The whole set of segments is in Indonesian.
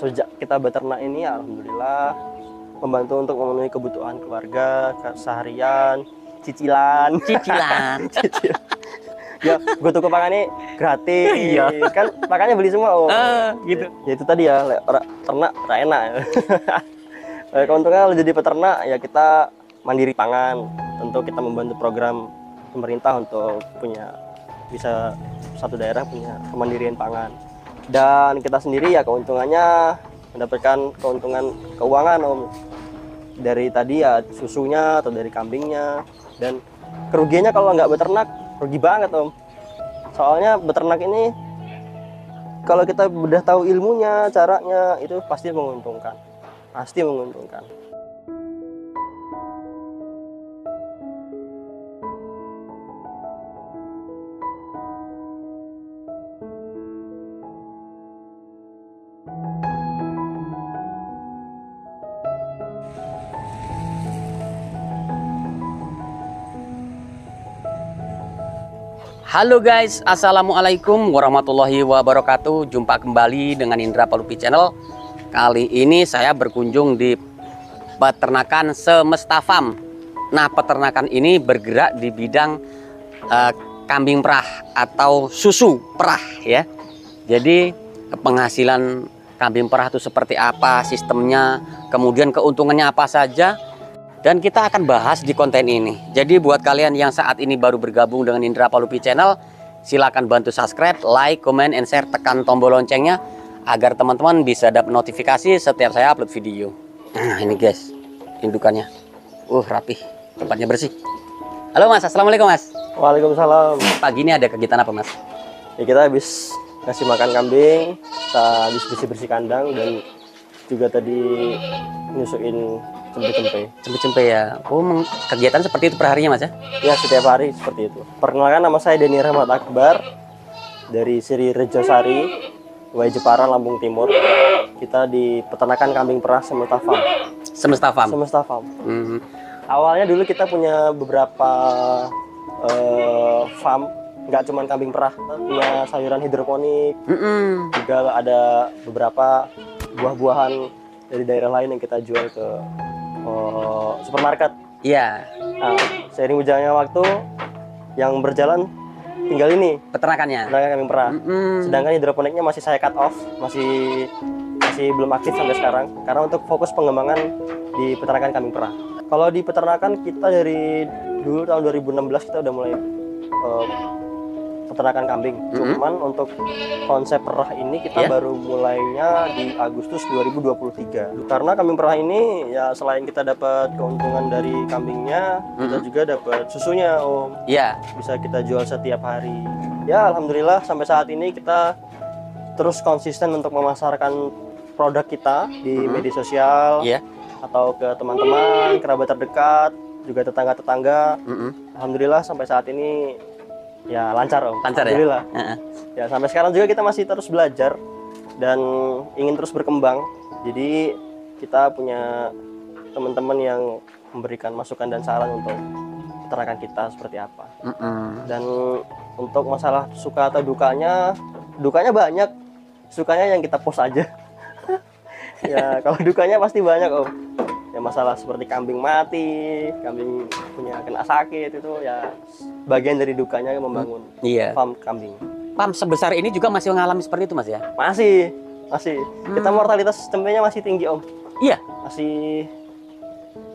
sejak kita beternak ini alhamdulillah membantu untuk memenuhi kebutuhan keluarga seharian, cicilan. Cicil. Ya, gue tuku pakannya gratis. Iya. Kan pakannya beli semua, Om. Gitu. Ya itu tadi ya, ternak enak. Keuntungan kalau jadi peternak ya kita mandiri pangan. Tentu kita membantu program pemerintah untuk bisa satu daerah punya kemandirian pangan. Dan kita sendiri ya keuntungannya mendapatkan keuntungan keuangan, Om. Dari tadi ya susunya atau dari kambingnya. Dan kerugiannya kalau nggak beternak rugi banget, Om. Soalnya beternak ini kalau kita udah tahu ilmunya, caranya itu pasti menguntungkan. Pasti menguntungkan. Halo guys, assalamualaikum warahmatullahi wabarakatuh. Jumpa kembali dengan Indra Palupi Channel. Kali ini saya berkunjung di peternakan Semesta Farm. Nah, peternakan ini bergerak di bidang kambing perah atau susu perah ya. Jadi penghasilan kambing perah itu seperti apa, sistemnya, kemudian keuntungannya apa saja. Dan kita akan bahas di konten ini. Jadi buat kalian yang saat ini baru bergabung dengan Indra Palupi Channel, silakan bantu subscribe, like, comment, and share, tekan tombol loncengnya agar teman-teman bisa dapat notifikasi setiap saya upload video. Nah ini guys, indukannya. Rapih, tempatnya bersih. Halo Mas, assalamualaikum Mas. Waalaikumsalam. Pagi ini ada kegiatan apa Mas? Ya kita habis ngasih makan kambing, kita habis bersih-bersih kandang dan juga tadi nyusuin cempe-cempe ya. Kegiatan seperti itu per harinya Mas ya? Ya setiap hari seperti itu. Perkenalkan, nama saya Denny Rahmat Akbar dari Sri Rejosari, Wai Jepara, Lampung Timur. Kita di peternakan kambing perah Semesta Farm. Semesta Farm. Awalnya dulu kita punya beberapa farm, nggak cuma kambing perah, punya sayuran hidroponik, juga ada beberapa buah-buahan dari daerah lain yang kita jual ke supermarket. Iya. Nah, seiring berjalannya waktu yang berjalan tinggal ini peternakan kambing perah. Sedangkan hidroponiknya masih saya cut off, masih belum aktif sampai sekarang karena untuk fokus pengembangan di peternakan kambing perah. Kalau di peternakan kita dari dulu tahun 2016 kita udah mulai peternakan kambing. Cuman untuk konsep perah ini kita baru mulainya di Agustus 2023. Karena kambing perah ini ya selain kita dapat keuntungan dari kambingnya, kita juga dapat susunya, Om. Iya. Bisa kita jual setiap hari. Ya alhamdulillah sampai saat ini kita terus konsisten untuk memasarkan produk kita di media sosial atau ke teman-teman, kerabat terdekat, juga tetangga-tetangga. Alhamdulillah sampai saat ini ya lancar, Om. Lancar alhamdulillah. Ya? Ya sampai sekarang juga kita masih terus belajar dan ingin terus berkembang. Jadi kita punya teman-teman yang memberikan masukan dan saran untuk peternakan kita seperti apa. Dan untuk masalah suka atau dukanya banyak. Sukanya yang kita post aja. Ya kalau dukanya pasti banyak, Om. Ya masalah seperti kambing mati, kambing punya kena sakit, itu ya bagian dari dukanya membangun farm kambing. Farm sebesar ini juga masih mengalami seperti itu Mas ya? Masih. Kita mortalitas cempenya masih tinggi, Om. Iya. Masih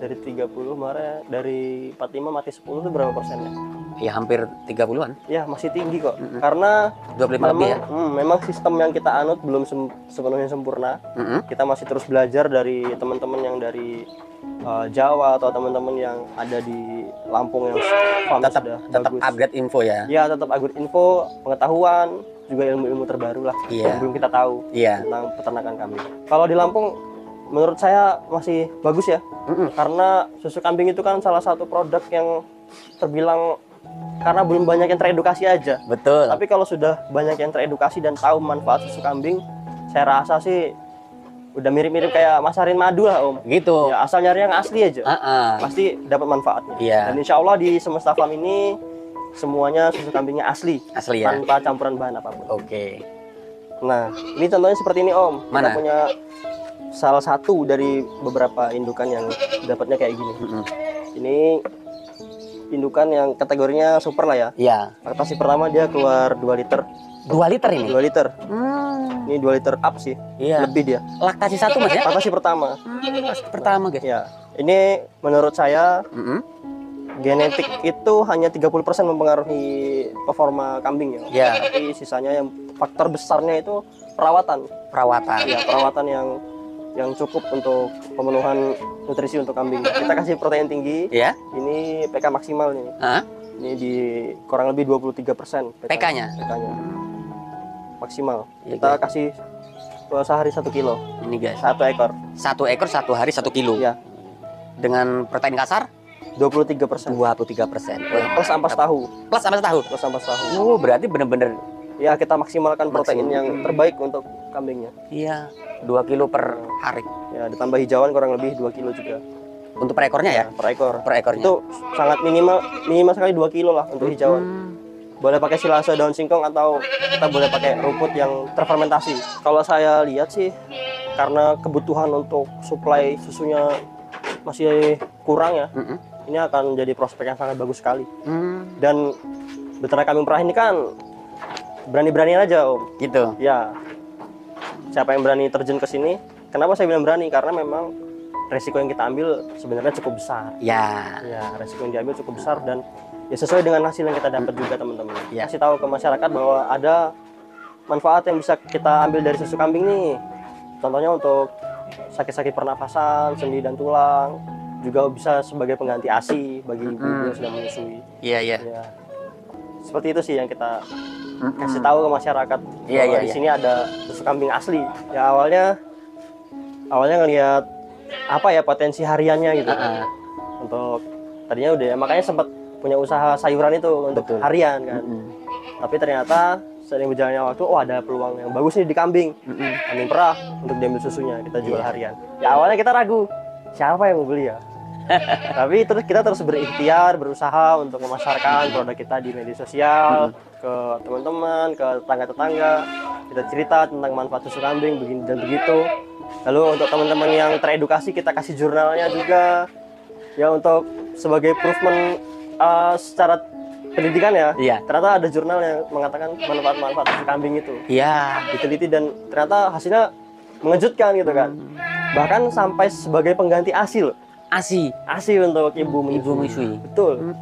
dari 30 kemarin, dari 45 mati 10 itu berapa persennya? Ya hampir 30-an. Ya masih tinggi kok. Karena 25 lebih ya? Memang sistem yang kita anut belum sepenuhnya sempurna. Kita masih terus belajar dari teman-teman yang dari Jawa atau teman-teman yang ada di Lampung yang tetap upgrade info ya? Ya tetap upgrade info, pengetahuan, juga ilmu-ilmu terbaru lah yang belum kita tahu tentang peternakan kambing. Kalau di Lampung menurut saya masih bagus ya. Karena susu kambing itu kan salah satu produk yang terbilang karena belum banyak yang teredukasi aja. Betul. Tapi kalau sudah banyak yang teredukasi dan tahu manfaat susu kambing, saya rasa sih udah mirip-mirip kayak masarin madu lah, Om. Gitu. Ya, asal nyari yang asli aja, pasti dapat manfaatnya. Dan insya Allah di Semesta Farm ini semuanya susu kambingnya asli ya? Tanpa campuran bahan apapun. Oke. Nah, ini contohnya seperti ini Om. Mana? Kita punya salah satu dari beberapa indukan yang dapatnya kayak gini. Ini indukan yang kategorinya super lah ya. Iya. Laktasi pertama dia keluar 2 liter. 2 liter ini? 2 liter. Hmm. Ini 2 liter up sih. Iya. Lebih dia. Laktasi 1 Mas ya? Laktasi pertama. Laktasi pertama guys. Ya. Ini menurut saya Mm-mm. genetik itu hanya 30% mempengaruhi performa kambing ya. Iya. Tapi sisanya yang faktor besarnya itu perawatan. Perawatan. Ya, perawatan yang cukup untuk pemenuhan nutrisi untuk kambing. Kita kasih protein tinggi. Iya. Ini PK maksimal nih. Hah? Ini di kurang lebih 23% PK-nya. PK-nya. Maksimal. Iya, Kita guys. kasih sehari 1 kilo. Ini guys. 1 ekor. 1 ekor 1 hari 1 kilo. Ya, Dengan protein kasar 23%. 23%. Plus ampas tahu. Plus ampas tahu. Plus ampas tahu. Oh, berarti bener-bener Ya, kita maksimalkan protein yang terbaik untuk kambingnya. iya 2 kilo per hari. Ya, ditambah hijauan kurang lebih 2 kilo juga. Untuk per ekornya ya? Per ekor. Per ekornya. Itu sangat minimal sekali 2 kilo lah untuk hijauan. Boleh pakai silase daun singkong atau kita boleh pakai rumput yang terfermentasi. Kalau saya lihat sih karena kebutuhan untuk suplai susunya masih kurang ya. Mm-mm. Ini akan jadi prospek yang sangat bagus sekali. Hmm, Dan beternak kambing perah ini kan berani-beranian aja Om. gitu. Ya, siapa yang berani terjun ke sini? Kenapa saya bilang berani? Karena memang resiko yang kita ambil sebenarnya cukup besar. Ya. Ya, resiko yang diambil cukup besar dan ya sesuai dengan hasil yang kita dapat juga teman-teman. Ya. Kasih tahu ke masyarakat bahwa ada manfaat yang bisa kita ambil dari susu kambing nih. Contohnya untuk sakit-sakit pernafasan, sendi dan tulang, juga bisa sebagai pengganti ASI bagi ibu yang sedang menyusui. Iya, iya. Ya. Seperti itu sih yang kita kasih tahu ke masyarakat Iya, bahwa iya, di iya. sini ada susu kambing asli. Ya awalnya ngelihat apa ya potensi hariannya gitu. Untuk tadinya udah makanya sempat punya usaha sayuran itu untuk Betul. harian kan. Tapi ternyata sering berjalannya waktu, oh ada peluang yang bagus nih di kambing. Kambing perah untuk diambil susunya kita jual harian. Ya awalnya kita ragu, siapa yang mau beli ya? Tapi kita terus berikhtiar, berusaha untuk memasarkan produk kita di media sosial ke teman-teman, ke tetangga-tetangga. Kita cerita tentang manfaat susu kambing begini dan begitu. Lalu untuk teman-teman yang teredukasi kita kasih jurnalnya juga. Ya untuk sebagai proofment secara pendidikan ya. Iya. Ternyata ada jurnal yang mengatakan manfaat-manfaat susu kambing itu. Iya. Diteliti dan ternyata hasilnya mengejutkan gitu kan. Bahkan sampai sebagai pengganti ASI loh. ASI untuk ibu menyusui. Betul.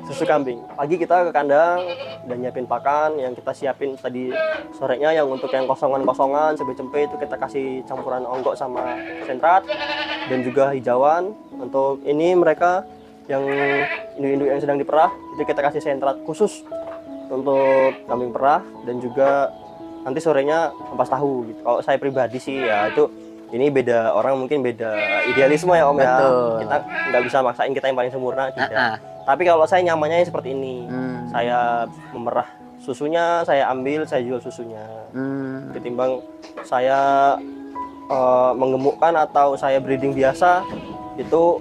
Susu kambing. Pagi kita ke kandang dan nyiapin pakan yang kita siapin tadi sorenya yang untuk yang kosongan-kosongan cempe-cempe itu kita kasih campuran onggok sama sentrat dan juga hijauan. Untuk ini mereka yang induk-induk yang sedang diperah itu kita kasih sentrat khusus untuk kambing perah dan juga nanti sorenya ampas tahu gitu. Kalau saya pribadi sih ya itu ini beda orang mungkin beda idealisme ya Om. Betul. Ya kita nggak bisa maksain kita yang paling sempurna tidak. Tapi kalau saya nyamannya seperti ini, saya memerah susunya, saya ambil, saya jual susunya. Ketimbang saya menggemukkan atau saya breeding biasa, itu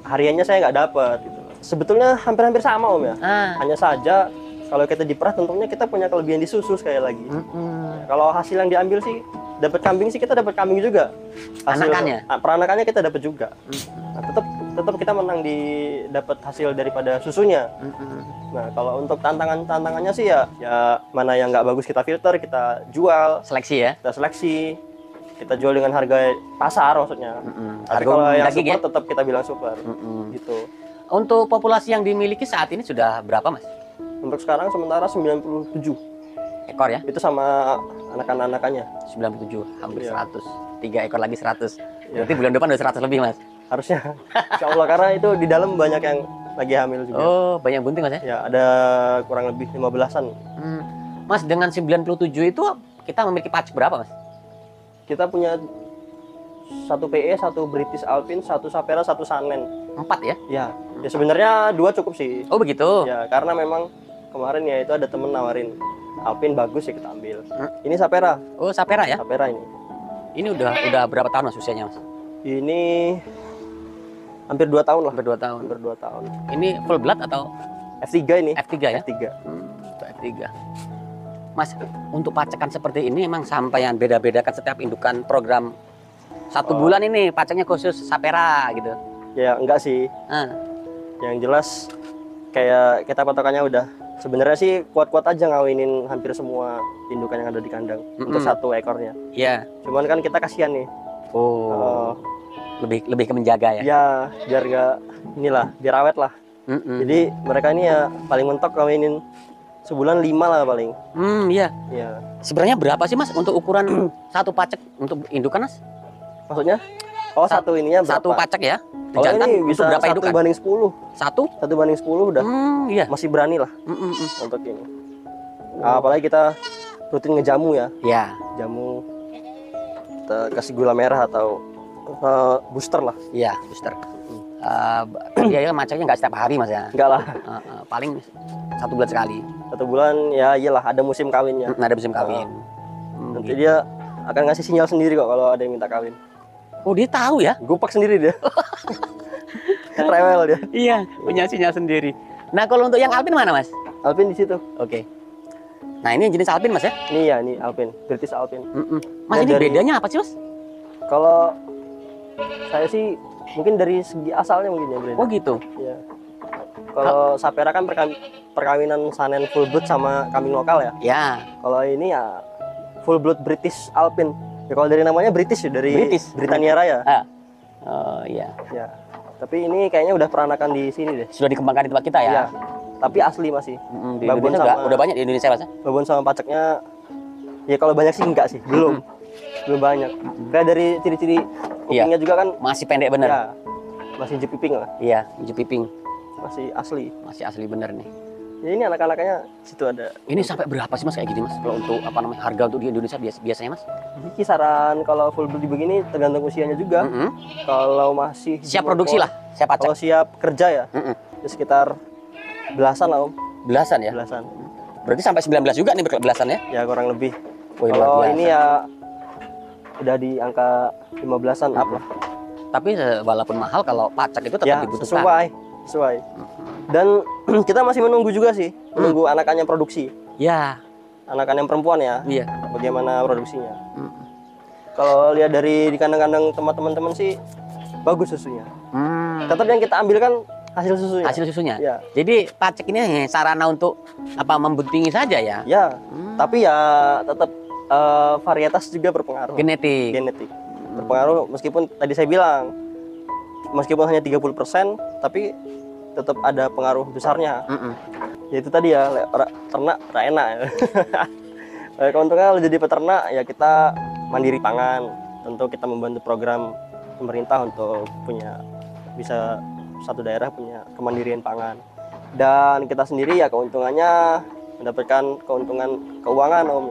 hariannya saya nggak dapat. Gitu. Sebetulnya hampir-hampir sama Om ya. Hanya saja kalau kita diperah tentunya kita punya kelebihan di susu sekali lagi. Kalau hasil yang diambil sih dapat kambing sih kita dapat kambing juga. Anakannya? Peranakannya kita dapat juga. Nah, tetap kita menang di dapat hasil daripada susunya. Nah kalau untuk tantangannya sih ya mana yang nggak bagus kita filter, kita jual, Seleksi ya. kita seleksi, kita jual dengan harga pasar maksudnya. Tapi Harga kalau yang daging super ya? tetap kita bilang super. Gitu. Untuk populasi yang dimiliki saat ini sudah berapa Mas? Untuk sekarang sementara 97 Ekor ya? itu sama anak-anakannya 97, hampir Iya. 100. 3 ekor lagi 100. Berarti bulan depan udah 100 lebih Mas? harusnya. Insya Allah karena itu di dalam banyak yang lagi hamil juga. Oh, banyak bunting Mas ya? Ya ada kurang lebih 15-an. Mas, dengan 97 itu kita memiliki pacak berapa Mas? Kita punya 1 PE, 1 British Alpine, 1 Sapera, 1 Sanen. 4 ya? Ya sebenarnya 2 cukup sih. Oh begitu? Ya karena memang kemarin ya itu ada temen nawarin Alpine bagus ya kita ambil. Ini Sapera. Oh, Sapera ya? Sapera ini. Ini udah berapa tahun Mas usianya Mas? Ini hampir 2 tahun lah. Hampir 2 tahun. Hampir 2 tahun. Ini full blood atau F3 ini. F3 ya? F3. Untuk F3. Mas, untuk pacekan seperti ini emang sampai yang beda-bedakan setiap indukan program satu bulan ini paceknya khusus sapera gitu. Ya enggak sih. Yang jelas kayak kita patokannya udah sebenarnya sih kuat-kuat aja ngawinin hampir semua indukan yang ada di kandang untuk satu ekornya. Iya. Cuman kan kita kasihan nih. Lebih ke menjaga ya. Ya, biar nggak inilah, biar awet lah. Jadi mereka ini ya paling mentok ngawinin sebulan 5 lah paling. Iya. Iya. Sebenarnya berapa sih Mas untuk ukuran satu pacek untuk indukan Mas? Maksudnya? Oh, satu ininya berapa? Satu pacek ya? Kalau ini bisa berapa 1 indukan? banding 10. 1 banding 10 udah. Iya. Masih berani lah untuk ini. Apalagi kita rutin ngejamu ya. Iya. Jamu kita kasih gula merah atau booster lah. Iya, booster. Dia macamnya nggak setiap hari Mas ya? Enggak lah. Paling 1 bulan sekali. 1 bulan ya iyalah ada musim kawinnya. Ada musim kawin. Nanti dia akan ngasih sinyal sendiri kok kalau ada yang minta kawin. Oh, dia tahu ya? Gupak sendiri dia. Rewel dia. Iya, punya sinyal sendiri. Nah, kalau untuk yang Alpin mana Mas? Alpin di situ. Oke. Nah, ini jenis Alpin Mas ya? Ini ya, ini Alpin, British Alpin. Mas, ini bedanya apa sih Mas? Kalau saya sih mungkin dari segi asalnya mungkin ya beda. Oh gitu. Iya. Kalau sapera kan perkawinan Sanen full blood sama kambing lokal ya. Ya. Kalau ini ya full blood British Alpin. Ya kalau dari namanya British ya, dari Britania Raya. Oh iya. Ya. Tapi ini kayaknya udah peranakan di sini deh. Sudah dikembangkan di tempat kita ya? Iya. Tapi asli masih. Di Indonesia udah banyak di Indonesia Mas? Babon sama paceknya ya kalau banyak sih enggak sih, belum. Belum banyak. Kayak dari ciri-ciri kupingnya juga kan masih pendek bener. Ya, masih hijau piping lah. Iya, hijau piping. Masih asli. Masih asli bener nih. Ya ini anak-anaknya situ ada. Ini sampai berapa sih Mas kayak gini Mas? Kalau untuk apa namanya harga untuk di Indonesia biasanya Mas? Jadi kisaran kalau full blood begini tergantung usianya juga. Kalau masih siap produksi lah, siap pacek. Kalau siap kerja ya, ya sekitar belasan lah Om. Belasan ya? Belasan. Berarti sampai 19 juga nih belasan ya? Ya kurang lebih. Oh, kalau ini ya udah di angka 15-an up lah. Tapi walaupun mahal kalau pacek itu tetap ya, dibutuhkan. Sesuai. Dan kita masih menunggu juga sih, menunggu anakannya produksi. Ya. Anakan yang perempuan ya. Iya. Bagaimana produksinya? Kalau lihat dari di kandang-kandang teman-teman sih bagus susunya. Tetap yang kita ambil kan hasil susunya. Hasil susunya. Ya. Jadi pacek ini hanya sarana untuk apa membuntingi saja ya? Ya. Tapi ya tetap varietas juga berpengaruh. Genetik. Berpengaruh meskipun tadi saya bilang meskipun hanya 30%, tapi tetap ada pengaruh besarnya. Ya itu tadi ya, ternak enak ya. Keuntungan jadi peternak ya kita mandiri pangan. Tentu kita membantu program pemerintah untuk bisa satu daerah punya kemandirian pangan. Dan kita sendiri ya keuntungannya mendapatkan keuntungan keuangan Om.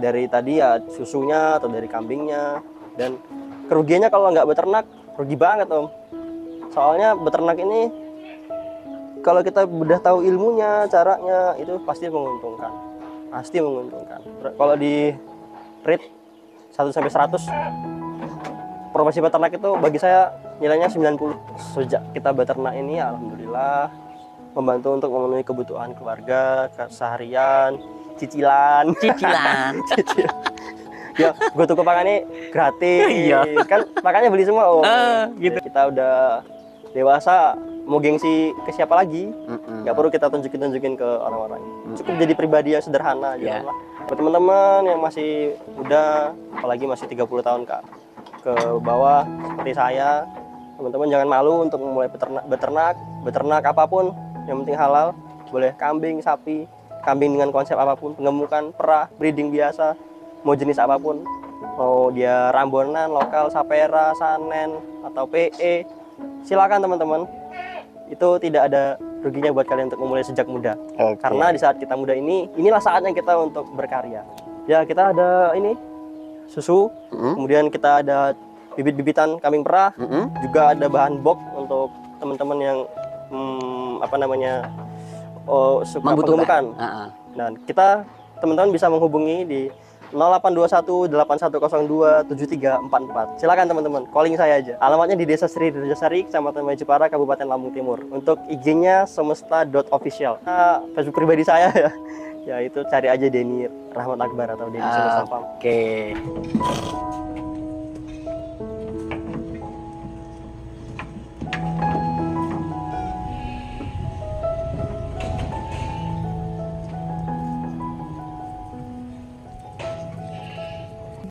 Dari tadi ya susunya atau dari kambingnya. Dan kerugiannya kalau nggak beternak rugi banget Om. Soalnya beternak ini kalau kita udah tahu ilmunya, caranya itu pasti menguntungkan. Pasti menguntungkan. Kalau di rate 1 sampai 100 profesi beternak itu bagi saya nilainya 90. Sejak kita beternak ini alhamdulillah membantu untuk memenuhi kebutuhan keluarga, seharian, cicilan. Ya, gue tuh pakannya gratis. Iya. Kan pakannya beli semua Om. Gitu. Kita udah dewasa, mau gengsi ke siapa lagi? Nggak perlu kita tunjukin ke orang-orang. Cukup jadi pribadi yang sederhana aja lah. Buat teman-teman yang masih muda, apalagi masih 30 tahun ke bawah seperti saya, teman-teman jangan malu untuk memulai beternak apapun, yang penting halal. Boleh kambing, sapi, kambing dengan konsep apapun, pengemukan, perah, breeding biasa, mau jenis apapun, mau dia rambonan, lokal, sapera, sanen, atau PE, silakan teman-teman. Itu tidak ada ruginya buat kalian untuk memulai sejak muda. Karena di saat kita muda inilah saatnya kita untuk berkarya. Ya kita ada ini susu, kemudian kita ada bibit-bibitan kambing perah, juga ada bahan box untuk teman-teman yang suka pengemukan. Dan kita teman-teman bisa menghubungi di 0821 8102 7344. Silakan teman-teman, calling saya aja. Alamatnya di Desa Sri Rejosari, Kecamatan Majapahit, Kabupaten Lampung Timur. Untuk IG-nya semesta.official. Facebook pribadi saya ya. Ya itu cari aja Denny Rahmat Akbar atau Denny Singo Sapam. Oke.